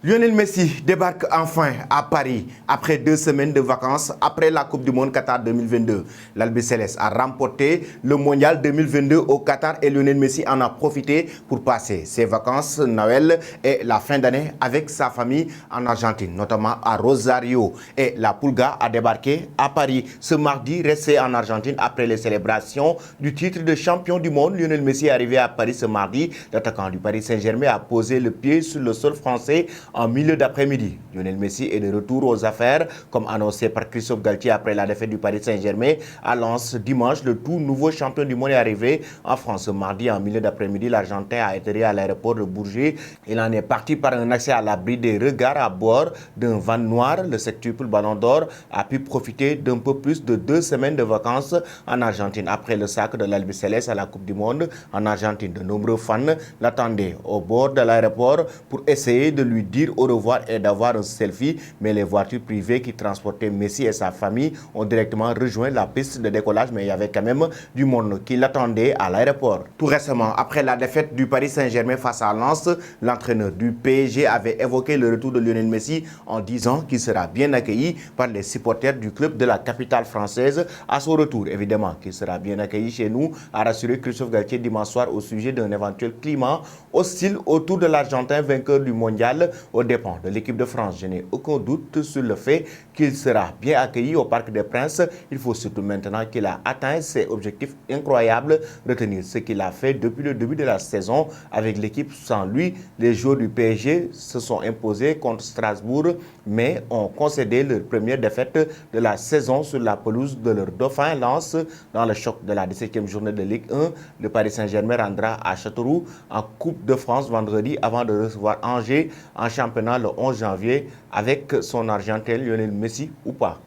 Lionel Messi débarque enfin à Paris après 2 semaines de vacances après la Coupe du Monde Qatar 2022. L'Albi Céleste a remporté le Mondial 2022 au Qatar et Lionel Messi en a profité pour passer ses vacances, Noël et la fin d'année avec sa famille en Argentine, notamment à Rosario. Et la Pulga a débarqué à Paris ce mardi, resté en Argentine après les célébrations du titre de champion du monde. Lionel Messi est arrivé à Paris ce mardi. L'attaquant du Paris Saint-Germain a posé le pied sur le sol français en milieu d'après-midi. Lionel Messi est de retour aux affaires, comme annoncé par Christophe Galtier après la défaite du Paris Saint-Germain à Lens dimanche. Le tout nouveau champion du monde est arrivé en France ce mardi en milieu d'après-midi. L'Argentin a atterri à l'aéroport de Bourget. Il en est parti par un accès à l'abri des regards à bord d'un van noir. Le septuple Ballon d'Or a pu profiter d'un peu plus de 2 semaines de vacances en Argentine. Après le sacre de l'Albi Céleste à la Coupe du Monde en Argentine, de nombreux fans l'attendaient au bord de l'aéroport pour essayer de lui dire au revoir et d'avoir un selfie, mais les voitures privées qui transportaient Messi et sa famille ont directement rejoint la piste de décollage, mais il y avait quand même du monde qui l'attendait à l'aéroport. Tout récemment, après la défaite du Paris Saint-Germain face à Lens, l'entraîneur du PSG avait évoqué le retour de Lionel Messi en disant qu'il sera bien accueilli par les supporters du club de la capitale française à son retour. Évidemment qu'il sera bien accueilli chez nous, a rassuré Christophe Galtier dimanche soir au sujet d'un éventuel climat hostile autour de l'Argentin vainqueur du mondial aux dépens de l'équipe de France. Je n'ai aucun doute sur le fait qu'il sera bien accueilli au Parc des Princes. Il faut surtout maintenant qu'il a atteint ses objectifs incroyables, retenir ce qu'il a fait depuis le début de la saison avec l'équipe. Sans lui, les joueurs du PSG se sont imposés contre Strasbourg, mais ont concédé leur première défaite de la saison sur la pelouse de leur dauphin Lens. Dans le choc de la 17e journée de Ligue 1, le Paris Saint-Germain rendra à Châteauroux en Coupe de France vendredi avant de recevoir Angers en championnat le 11 janvier avec son Argentin Lionel Messi ou pas.